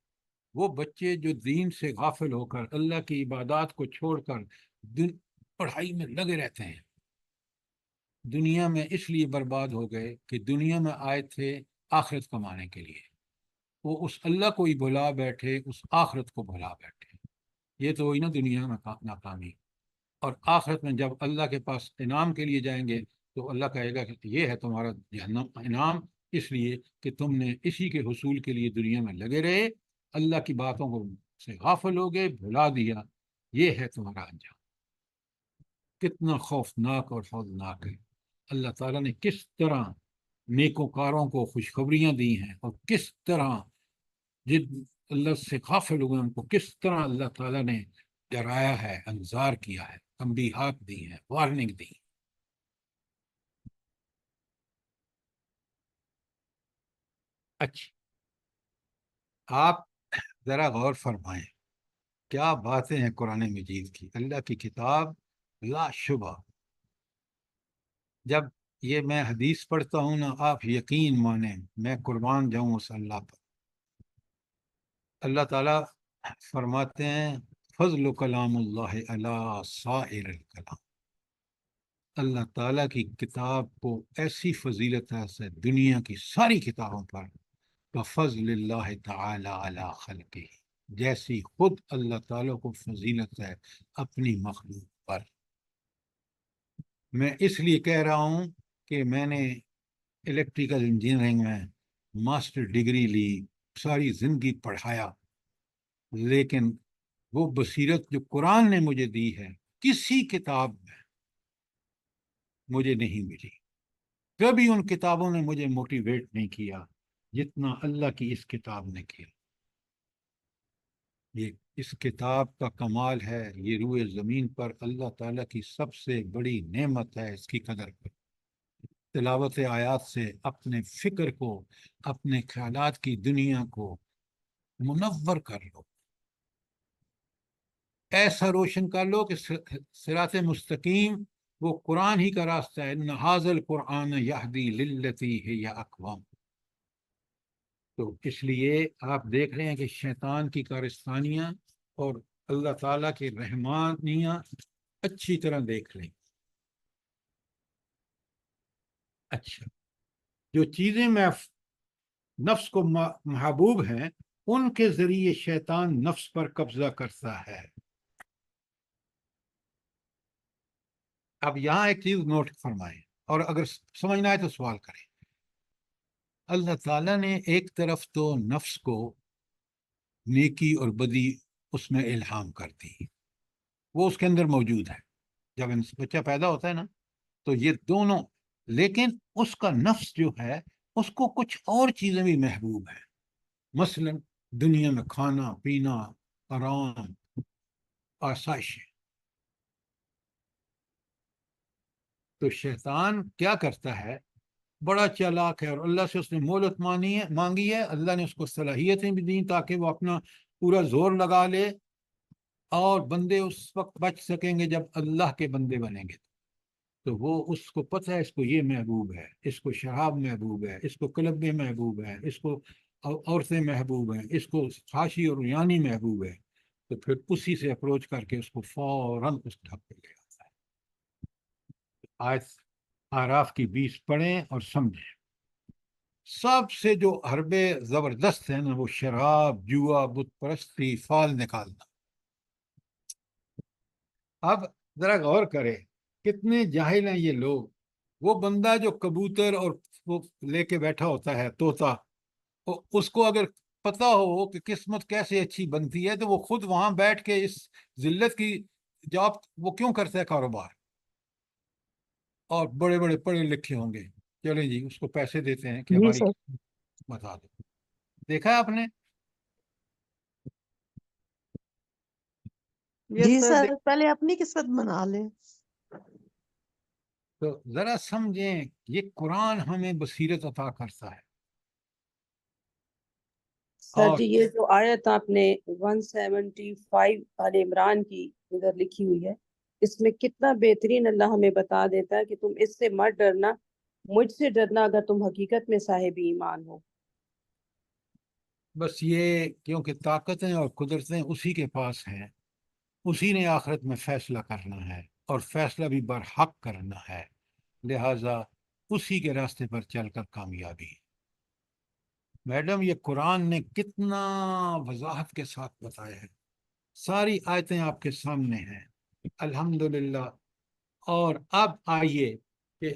وہ بچے جو دین سے غافل ہو کر اللہ کی عبادات کو چھوڑ کر پڑھائی میں لگے رہتے ہیں، دنیا میں اس لیے برباد ہو گئے کہ دنیا میں آئے تھے آخرت کمانے کے لیے. وہ اس اللہ کو ہی بھلا بیٹھے، اس آخرت کو بھلا بیٹھے. یہ تو ہوئی نا دنیا میں ناکامی. اور آخرت میں جب اللہ کے پاس انعام کے لیے جائیں گے تو اللہ کہے گا کہ یہ ہے تمہارا جہنم انعام، اس لیے کہ تم نے اسی کے حصول کے لیے دنیا میں لگے رہے، اللہ کی باتوں کو سے غافل ہو گئے، بھلا دیا، یہ ہے تمہارا انجام. کتنا خوفناک اور ہولناک ہے. اللہ تعالیٰ نے کس طرح نیکوکاروں کو خوشخبریاں دی ہیں، اور کس طرح جن اللہ سے غافل ہوئے ان کو کس طرح اللہ تعالیٰ نے ڈرایا ہے، انذار کیا ہے، تنبیہات دی ہیں، وارننگ دی. اچھا آپ ذرا غور فرمائیں، کیا باتیں ہیں قرآن مجید کی. اللہ کی کتاب لا شبہ. جب یہ میں حدیث پڑھتا ہوں نا، آپ یقین مانیں میں قربان جاؤں اس اللہ پر. اللہ تعالیٰ فرماتے ہیں فضل کلام اللہ علی سائر الکلام. اللہ تعالیٰ کی کتاب کو ایسی فضیلت ہے دنیا کی ساری کتابوں پر، فضل اللہ تعالی علی خلقہ. جیسی خود اللہ تعالیٰ کو فضیلت ہے اپنی مخلوق پر۔ میں اس لیے کہہ رہا ہوں کہ میں نے الیکٹریکل انجینئرنگ میں ماسٹر ڈگری لی، ساری زندگی پڑھایا، لیکن وہ بصیرت جو قرآن نے مجھے دی ہے کسی کتاب میں مجھے نہیں ملی۔ کبھی ان کتابوں نے مجھے موٹیویٹ نہیں کیا جتنا اللہ کی اس کتاب نے کیا۔ یہ اس کتاب کا کمال ہے، یہ روئے زمین پر اللہ تعالیٰ کی سب سے بڑی نعمت ہے، اس کی قدر کرو۔ تلاوت آیات سے اپنے فکر کو، اپنے خیالات کی دنیا کو منور کر لو، ایسا روشن کر لو کہ صراط مستقیم وہ قرآن ہی کا راستہ ہے۔ ان ھذا القرآن یہدی للتی ہی اقوام۔ تو اس لیے آپ دیکھ رہے ہیں کہ شیطان کی کارستانیاں اور اللہ تعالیٰ کی رحمانیاں اچھی طرح دیکھ لیں۔ اچھا، جو چیزیں نفس کو محبوب ہیں ان کے ذریعے شیطان نفس پر قبضہ کرتا ہے۔ اب یہاں ایک چیز نوٹ فرمائیں، اور اگر سمجھنا ہے تو سوال کریں۔ اللہ تعالیٰ نے ایک طرف تو نفس کو نیکی اور بدی اس میں الہام کر دی، وہ اس کے اندر موجود ہے، جب بچہ پیدا ہوتا ہے نا تو یہ دونوں، لیکن اس کا نفس جو ہے اس کو کچھ اور چیزیں بھی محبوب ہیں، مثلا دنیا میں کھانا پینا، آرام، آسائشیں۔ تو شیطان کیا کرتا ہے، بڑا چالاک ہے، اور اللہ سے اس نے مہلت مانگی ہے، اللہ نے اس کو صلاحیتیں بھی دیں تاکہ وہ اپنا پورا زور لگا لے، اور بندے اس وقت بچ سکیں گے جب اللہ کے بندے بنیں گے۔ تو وہ اس کو پتہ ہے اس کو یہ محبوب ہے، اس کو شراب محبوب ہے، اس کو کلب محبوب ہے، اس کو عورتیں محبوب ہیں، اس کو فحاشی اور ریانی محبوب ہے، تو پھر اسی سے اپروچ کر کے اس کو فوراً اس ڈھک پہ لے آتا ہے۔ آیت آراف کی 20 پڑھیں اور سمجھیں۔ سب سے جو حربے زبردست ہیں نا وہ شراب، جوا، بت پرستی، فال نکالنا۔ اب ذرا غور کرے کتنے جاہل ہیں یہ لوگ۔ وہ بندہ جو کبوتر اور وہ لے کے بیٹھا ہوتا ہے طوطا، اس کو اگر پتہ ہو کہ قسمت کیسے اچھی بنتی ہے تو وہ خود وہاں بیٹھ کے اس ذلت کی جاب وہ کیوں کرتا ہے کاروبار؟ اور بڑے بڑے پڑھے لکھے ہوں گے، چلیں جی اس کو پیسے دیتے ہیں کہ جی ہماری سر، بتا دو۔ دیکھا ہے آپ نے؟ یس جی سر، سر، پہلے اپنی قسمت بنا لے۔ تو ذرا سمجھیں، یہ قرآن ہمیں بصیرت عطا کرتا ہے۔ سر اور جی یہ جو آیت آپ نے 175 آل عمران کی ادھر لکھی ہوئی ہے، اس میں کتنا بہترین اللہ ہمیں بتا دیتا ہے کہ تم اس سے مت ڈرنا، مجھ سے ڈرنا اگر تم حقیقت میں صاحب ایمان ہو۔ بس یہ کیونکہ طاقتیں اور قدرتیں اسی کے پاس ہیں، اسی نے آخرت میں فیصلہ کرنا ہے، اور فیصلہ بھی برحق کرنا ہے، لہٰذا اسی کے راستے پر چل کر کامیابی۔ میڈم یہ قرآن نے کتنا وضاحت کے ساتھ بتایا ہے، ساری آیتیں آپ کے سامنے ہیں الحمدللہ۔ اور اب آئیے کہ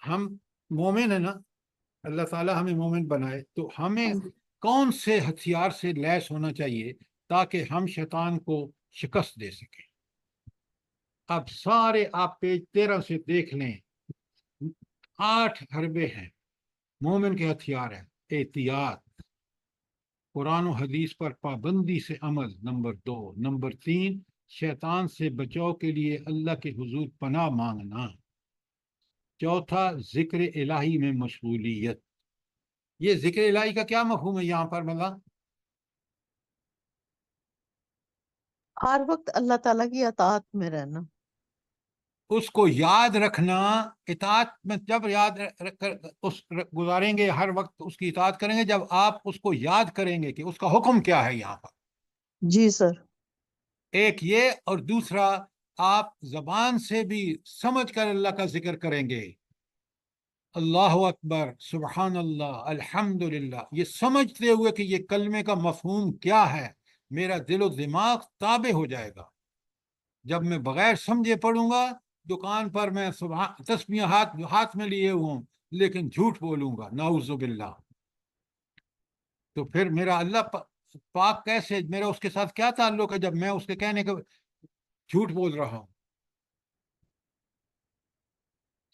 ہم مومن ہیں نا، اللہ تعالیٰ ہمیں مومن بنائے، تو ہمیں کون سے ہتھیار سے لیس ہونا چاہیے تاکہ ہم شیطان کو شکست دے سکیں؟ اب سارے آپ پیج 13 سے دیکھ لیں، 8 حربے ہیں مومن کے ہتھیار ہیں۔ احتیاط، قرآن و حدیث پر پابندی سے عمل، نمبر 2۔ نمبر 3، شیطان سے بچاؤ کے لیے اللہ کے حضور پناہ مانگنا۔ چوتھا، ذکر الہی میں مشغولیت۔ یہ ذکر الہی کا کیا مفہوم ہے یہاں پر ملا؟ ہر وقت اللہ تعالیٰ کی اطاعت میں رہنا۔ اس کو یاد رکھنا، اطاعت میں جب یاد گزاریں گے، ہر وقت اس کی اطاعت کریں گے جب آپ اس کو یاد کریں گے کہ اس کا حکم کیا ہے یہاں پر۔ جی سر، ایک یہ، اور دوسرا آپ زبان سے بھی سمجھ کر اللہ کا ذکر کریں گے، اللہ اکبر، سبحان اللہ، الحمدللہ، یہ سمجھتے ہوئے کہ یہ کلمے کا مفہوم کیا ہے، میرا دل و دماغ تابع ہو جائے گا. جب میں بغیر سمجھے پڑھوں گا، دکان پر میں صبح تسبیح ہاتھ میں لیے ہوں لیکن جھوٹ بولوں گا، نعوذ باللہ، تو پھر میرا اللہ پاک کیسے، میرا اس کے ساتھ کیا تعلق ہے جب میں اس کے کہنے کے جھوٹ بول رہا ہوں؟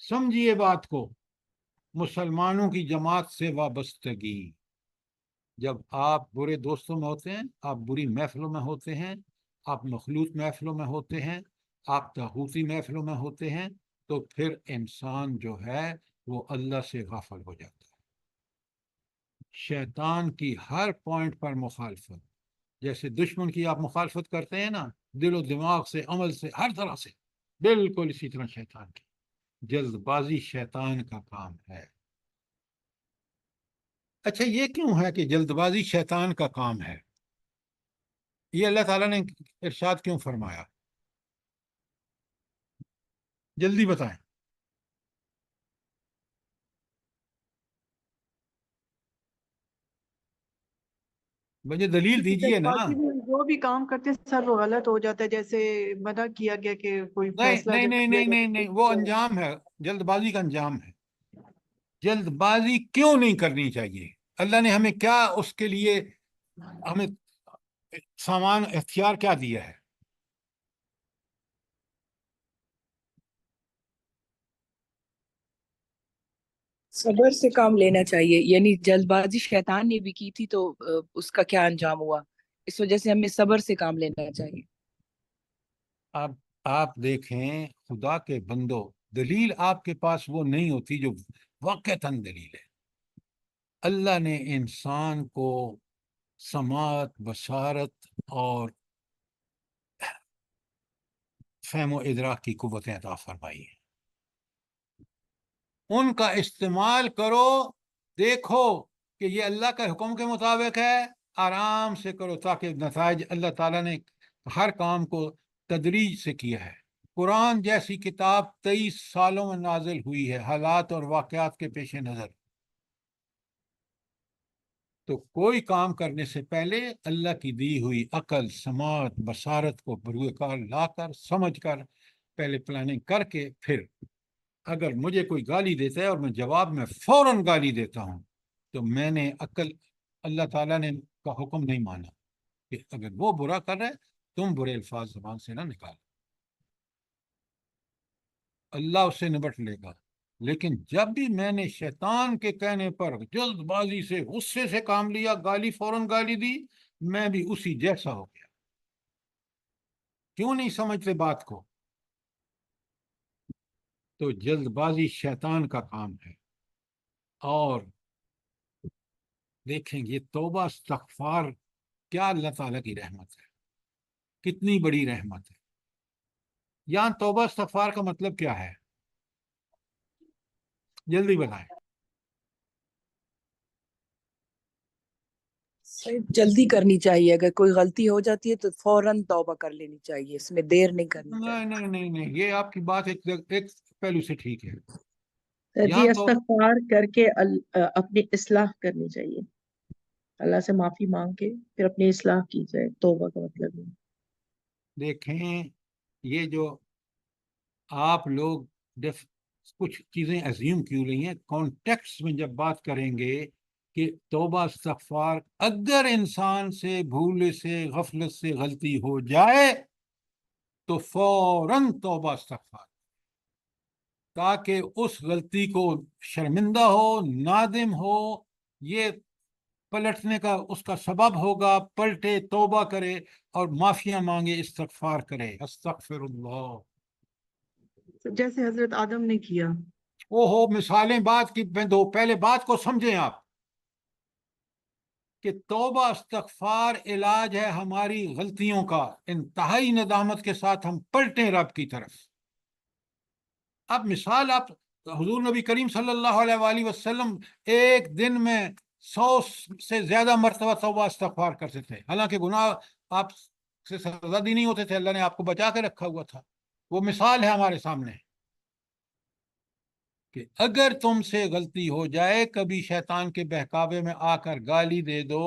سمجھیے بات کو. مسلمانوں کی جماعت سے وابستگی، جب آپ برے دوستوں میں ہوتے ہیں، آپ بری محفلوں میں ہوتے ہیں، آپ مخلوط محفلوں میں ہوتے ہیں، آپ طاغوتی محفلوں میں ہوتے ہیں، تو پھر انسان جو ہے وہ اللہ سے غافل ہو جاتا ہے. شیطان کی ہر پوائنٹ پر مخالفت، جیسے دشمن کی آپ مخالفت کرتے ہیں نا، دل و دماغ سے، عمل سے، ہر طرح سے، بالکل اسی طرح شیطان کی جلد بازی شیطان کا کام ہے. اچھا، یہ کیوں ہے کہ جلد بازی شیطان کا کام ہے؟ یہ اللہ تعالیٰ نے ارشاد کیوں فرمایا؟ جلدی بتائیں. مجھے دلیل دیجئے نا. باقی بھی جو بھی کام کرتے ہیں سب وہ غلط ہو جاتا ہے، جیسے منع کیا گیا کہ کوئی نہیں فیصلہ نہیں جب نہیں کیا نہیں نہیں جائے نہیں، وہ انجام ہے، جلد بازی کا انجام ہے. جلد بازی کیوں نہیں کرنی چاہیے؟ اللہ نے ہمیں کیا اس کے لیے ہمیں سامان اختیار کیا دیا ہے؟ صبر سے کام لینا چاہیے، یعنی جلد بازی شیطان نے بھی کی تھی تو اس کا کیا انجام ہوا، اس وجہ سے ہمیں صبر سے کام لینا چاہیے. اب آپ دیکھیں خدا کے بندو، دلیل آپ کے پاس وہ نہیں ہوتی جو واقعتاً دلیل ہے. اللہ نے انسان کو سماعت، بصارت اور فہم و ادراک کی قوتیں عطا فرمائی ہیں. ان کا استعمال کرو، دیکھو کہ یہ اللہ کے حکم کے مطابق ہے، آرام سے کرو، تاکہ نتائج، اللہ تعالیٰ نے ہر کام کو تدریج سے کیا ہے. قرآن جیسی کتاب 23 سالوں میں نازل ہوئی ہے، حالات اور واقعات کے پیش نظر. تو کوئی کام کرنے سے پہلے اللہ کی دی ہوئی عقل، سماعت، بصارت کو بروئے کار لا کر، سمجھ کر، پہلے پلاننگ کر کے، پھر اگر مجھے کوئی گالی دیتا ہے اور میں جواب میں فوراً گالی دیتا ہوں تو میں نے اللہ تعالیٰ نے کا حکم نہیں مانا کہ اگر وہ برا کر رہا ہے تم برے الفاظ زبان سے نہ نکالو، اللہ اس سے نبٹ لے گا. لیکن جب بھی میں نے شیطان کے کہنے پر جلد بازی سے، غصے سے کام لیا، فوراً گالی دی، میں بھی اسی جیسا ہو گیا. کیوں نہیں سمجھتے بات کو؟ تو جلد بازی شیطان کا کام ہے. اور دیکھیں یہ توبہ استغفار کیا اللہ تعالیٰ کی رحمت ہے، کتنی بڑی رحمت ہے. یہاں توبہ استغفار کا مطلب کیا ہے؟ جلدی بتائیں. جلدی کرنی چاہیے، اگر کوئی غلطی ہو جاتی ہے تو فوراً توبہ کر لینی چاہیے، اس میں دیر نہیں کرنی چاہیے. نہیں نہیں نہیں نہیں، یہ آپ کی بات ایک پہلو سے ٹھیک ہے. جی یہاں تو استغفار کر کے اپنی اصلاح کرنی چاہیے، اللہ سے معافی مانگ کے پھر اپنی اصلاح کی جائے، توبہ کا مطلب ہے. دیکھیں، یہ جو آپ لوگ کچھ چیزیں عظیم کیوں رہی ہیں، کانٹیکسٹ میں جب بات کریں گے کہ توبہ استغفار، اگر انسان سے بھول سے، غفلت سے غلطی ہو جائے تو فوراً توبہ استغفار، تاکہ اس غلطی کو شرمندہ ہو، نادم ہو، یہ پلٹنے کا اس کا سبب ہوگا، پلٹے، توبہ کرے اور معافیاں مانگے، استغفار کرے، استغفر اللہ. جیسے حضرت آدم نے کیا. مثالیں بات کی میں دو، پہلے بات کو سمجھیں آپ کہ توبہ استغفار علاج ہے ہماری غلطیوں کا. انتہائی ندامت کے ساتھ ہم پلٹیں رب کی طرف. اب مثال، آپ حضور نبی کریم صلی اللہ علیہ وآلہ وسلم ایک دن میں 100 سے زیادہ مرتبہ توبہ استغفار کرتے تھے، حالانکہ گناہ آپ سے سزا دی نہیں ہوتے تھے، اللہ نے آپ کو بچا کے رکھا ہوا تھا. وہ مثال ہے ہمارے سامنے کہ اگر تم سے غلطی ہو جائے، کبھی شیطان کے بہکاوے میں آ کر گالی دے دو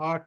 8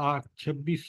8-26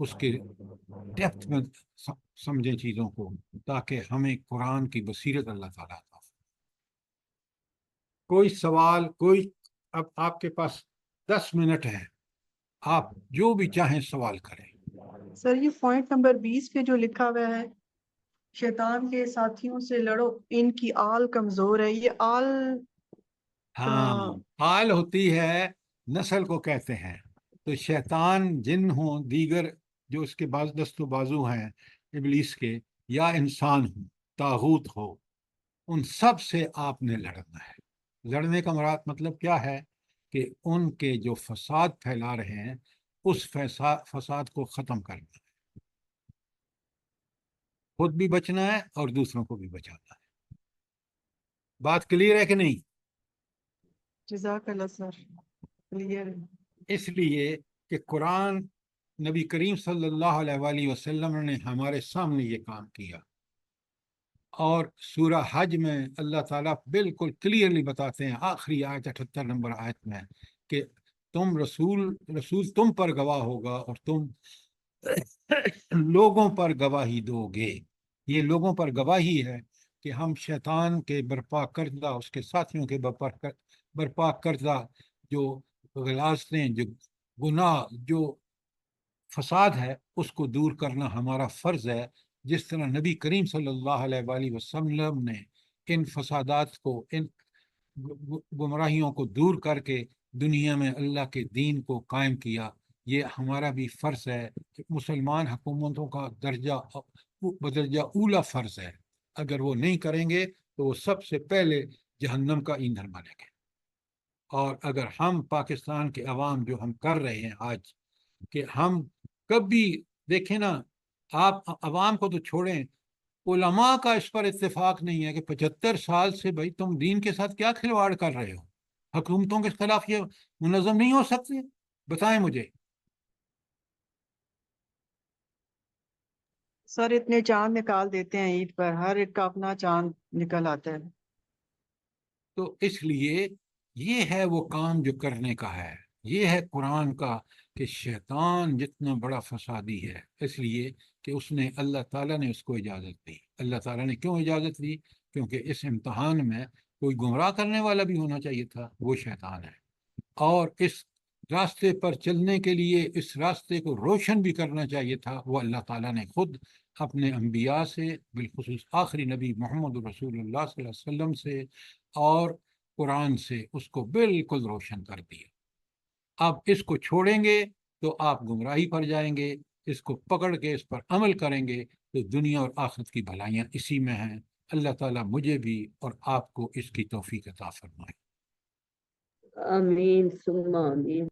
اس کے ڈیپتھ میں سمجھیں چیزوں کو، تاکہ ہمیں قرآن کی بصیرت اللہ تعالیٰ عطا فرمائے۔ کوئی سوال، کوئی، اب آپ کے پاس 10 منٹ ہے، آپ جو بھی چاہیں سوال کریں۔ سر یہ پوائنٹ نمبر 20 پہ جو لکھا ہوا ہے شیطان کے ساتھیوں سے لڑو، ان کی آل کمزور ہے، یہ آل ہاں، آل ہوتی ہے، نسل کو کہتے ہیں۔ تو شیطان جن ہوں، دیگر جو اس کے بعض دست و بازو ہیں ابلیس کے، یا انسان ہوں، طاغوت ہو، ان سب سے آپ نے لڑنا ہے۔ لڑنے کا مراد مطلب کیا ہے؟ کہ ان کے جو فساد پھیلا رہے ہیں اس فساد کو ختم کرنا ہے، خود بھی بچنا ہے اور دوسروں کو بھی بچانا ہے۔ بات کلیئر ہے کہ نہیں؟ جزاک اللہ سر، کلیئر ہے۔ اس لیے کہ قرآن، نبی کریم صلی اللہ علیہ وآلہ وسلم نے ہمارے سامنے یہ کام کیا، اور سورہ حج میں اللہ تعالیٰ بالکل کلیئرلی بتاتے ہیں، آخری آیت 78 نمبر آیت میں، کہ تم رسول تم پر گواہ ہوگا اور تم لوگوں پر گواہی دو گے۔ یہ لوگوں پر گواہی ہے کہ ہم شیطان کے برپا کردہ، اس کے ساتھیوں کے برپا کردہ جو غلاظتیں، جو گناہ، جو فساد ہے، اس کو دور کرنا ہمارا فرض ہے۔ جس طرح نبی کریم صلی اللہ علیہ وآلہ وسلم نے ان فسادات کو، ان گمراہیوں کو دور کر کے دنیا میں اللہ کے دین کو قائم کیا، یہ ہمارا بھی فرض ہے کہ مسلمان حکومتوں کا بدرجہ اولا فرض ہے۔ اگر وہ نہیں کریں گے تو وہ سب سے پہلے جہنم کا ایندھن بنیں گے۔ اور اگر ہم پاکستان کے عوام جو ہم کر رہے ہیں آج، کہ ہم کبھی دیکھیں نا، آپ عوام کو تو چھوڑیں، علماء کا اس پر اتفاق نہیں ہے کہ 75 سال سے بھائی تم دین کے ساتھ کیا کھلواڑ کر رہے ہو؟ حکومتوں کے خلاف یہ منظم نہیں ہو سکتے؟ بتائیں مجھے۔ سر اتنے چاند نکال دیتے ہیں عید پر، ہر ایک کا اپنا چاند نکل آتا ہے۔ تو اس لیے یہ ہے وہ کام جو کرنے کا ہے، یہ ہے قرآن کا، کہ شیطان جتنا بڑا فسادی ہے، اس لیے کہ اس نے، اللہ تعالیٰ نے اس کو اجازت دی۔ اللہ تعالیٰ نے کیوں اجازت دی؟ کیونکہ اس امتحان میں کوئی گمراہ کرنے والا بھی ہونا چاہیے تھا، وہ شیطان ہے۔ اور اس راستے پر چلنے کے لیے، اس راستے کو روشن بھی کرنا چاہیے تھا، وہ اللہ تعالیٰ نے خود اپنے انبیاء سے، بالخصوص آخری نبی محمد رسول اللہ صلی اللہ علیہ وسلم سے اور قرآن سے اس کو بالکل روشن کر دیا۔ اب اس کو چھوڑیں گے تو آپ گمراہی پر جائیں گے، اس کو پکڑ کے اس پر عمل کریں گے تو دنیا اور آخرت کی بھلائیاں اسی میں ہیں۔ اللہ تعالیٰ مجھے بھی اور آپ کو اس کی توفیق عطا فرمائے۔ آمین ثم آمین۔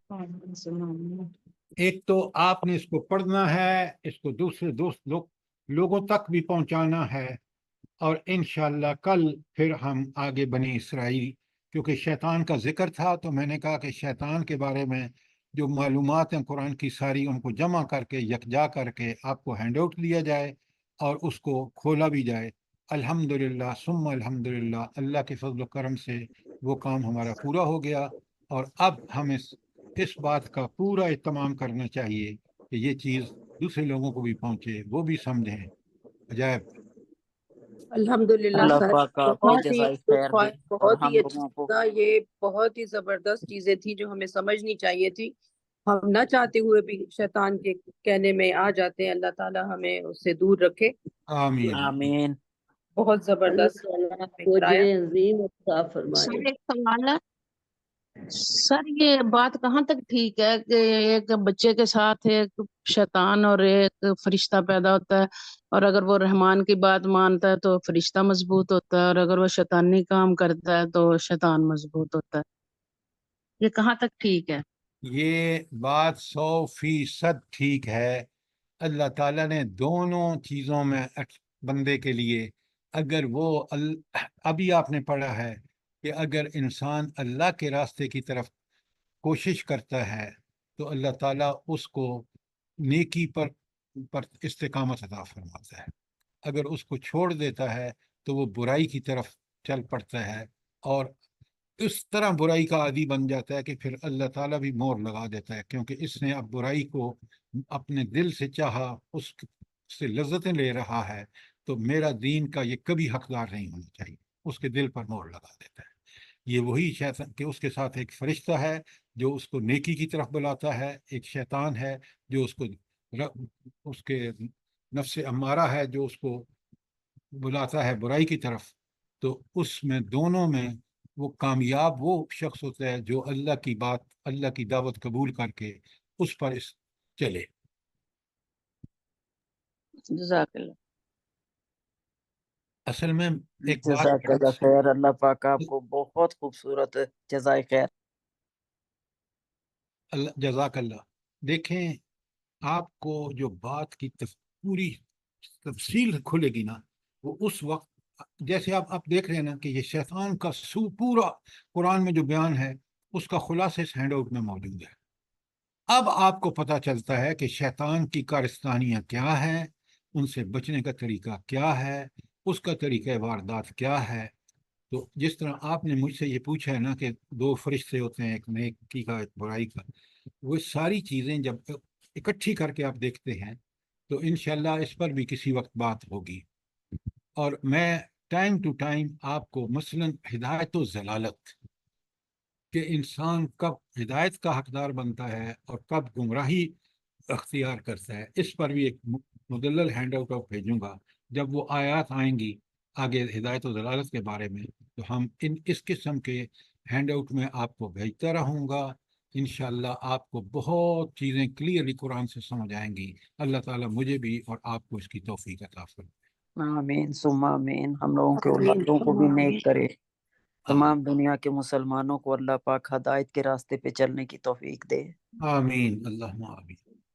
ایک تو آپ نے اس کو پڑھنا ہے، اس کو دوسرے لوگوں تک بھی پہنچانا ہے، اور انشاءاللہ کل پھر ہم آگے بنی اسرائیل، کیونکہ شیطان کا ذکر تھا تو میں نے کہا کہ شیطان کے بارے میں جو معلومات ہیں قرآن کی ساری، ان کو جمع کر کے یکجا کر کے آپ کو ہینڈ آؤٹ دیا جائے اور اس کو کھولا بھی جائے۔ الحمدللہ ثم الحمدللہ، اللہ کے فضل و کرم سے وہ کام ہمارا پورا ہو گیا، اور اب ہمیں اس بات کا پورا اہتمام کرنا چاہیے کہ یہ چیز دوسرے لوگوں کو بھی پہنچے، وہ بھی سمجھیں۔ عجائب! الحمدللہ اللہ سر، پاک آپ کی بہت ہی جزائے خیر دے، اور بہت ہم ہی لوگوں کو اچھا، یہ بہت ہی زبردست چیزیں تھیں جو ہمیں سمجھنی چاہیے تھی۔ ہم نہ چاہتے ہوئے بھی شیطان کے کہنے میں آ جاتے ہیں، اللہ تعالیٰ ہمیں اس سے دور رکھے۔ آمین۔ آمین۔ بہت اللہ زبردست تعالیٰ میں کو کرایا۔ اجر عظیم عطا فرمائے۔ سر ایک سوال ہے، سر یہ بات کہاں تک ٹھیک ہے کہ ایک بچے کے ساتھ ایک شیطان اور ایک فرشتہ پیدا ہوتا ہے، اور اگر وہ رحمان کی بات مانتا ہے تو فرشتہ مضبوط ہوتا ہے، اور اگر وہ شیطانی کام کرتا ہے تو شیطان مضبوط ہوتا ہے؟ یہ کہاں تک ٹھیک ہے؟ یہ بات 100% ٹھیک ہے۔ اللہ تعالیٰ نے دونوں چیزوں میں بندے کے لیے، اگر وہ ابھی آپ نے پڑھا ہے کہ اگر انسان اللہ کے راستے کی طرف کوشش کرتا ہے تو اللہ تعالیٰ اس کو نیکی پر استقامت عطا فرماتا ہے۔ اگر اس کو چھوڑ دیتا ہے تو وہ برائی کی طرف چل پڑتا ہے، اور اس طرح برائی کا عادی بن جاتا ہے کہ پھر اللہ تعالیٰ بھی مور لگا دیتا ہے، کیونکہ اس نے اب برائی کو اپنے دل سے چاہا اس سے لذتیں لے رہا ہے تو میرا دین کا یہ کبھی حقدار نہیں ہونا چاہیے، اس کے دل پر مہر لگا دیتا ہے۔ یہ وہی شیطان کہ اس کے ساتھ ایک فرشتہ ہے جو اس کو نیکی کی طرف بلاتا ہے، ایک شیطان ہے جو اس کے نفس امارہ ہے جو اس کو بلاتا ہے برائی کی طرف۔ تو اس میں دونوں میں وہ کامیاب وہ شخص ہوتا ہے جو اللہ کی بات، اللہ کی دعوت قبول کر کے اس پر چلے۔ جزاک اللہ، اصل میں ایک بات جزاک اللہ خیر، اللہ پاک آپ کو بہت خوبصورت جزائے خیر۔ اللہ جزاک اللہ۔ دیکھیں آپ کو جو بات کی پوری تفصیل کھلے گی نا، وہ اس وقت جیسے آپ دیکھ رہے ہیں نا کہ یہ شیطان کا پورا قرآن میں جو بیان ہے اس کا خلاصہ اس ہینڈ آؤٹ میں موجود ہے۔ اب آپ کو پتہ چلتا ہے کہ شیطان کی کارستانیاں کیا ہیں، ان سے بچنے کا طریقہ کیا ہے، اس کا طریقہ واردات کیا ہے۔ تو جس طرح آپ نے مجھ سے یہ پوچھا ہے نا کہ دو فرشتے ہوتے ہیں، ایک نیکی کا ایک برائی کا، وہ ساری چیزیں جب اکٹھی کر کے آپ دیکھتے ہیں تو انشاءاللہ اس پر بھی کسی وقت بات ہوگی۔ اور میں ٹائم ٹو ٹائم آپ کو مثلا ہدایت و ضلالت کہ انسان کب ہدایت کا حقدار بنتا ہے اور کب گمراہی اختیار کرتا ہے، اس پر بھی ایک مدلل ہینڈ آؤٹ بھیجوں گا۔ جب وہ آیات آئیں گی آگے ہدایت و ضلالت کے بارے میں تو ہم اس قسم کے ہینڈ آؤٹ میں آپ کو بھیجتا رہوں گا۔ انشاءاللہ آپ کو بہت چیزیں کلیئرلی قرآن سے سمجھ آئیں گی۔ اللہ تعالیٰ مجھے بھی اور آپ کو اس کی توفیق عطا فرمائے۔ آمین ثم آمین، ہم لوگوں کے آمین اولادوں کو بھی ثم آمین۔ نیک کرے، آمین تمام دنیا کے مسلمانوں کو اللہ پاک ہدایت کے راستے پہ چلنے کی توفیق دے۔ آمین، اللہم آمین۔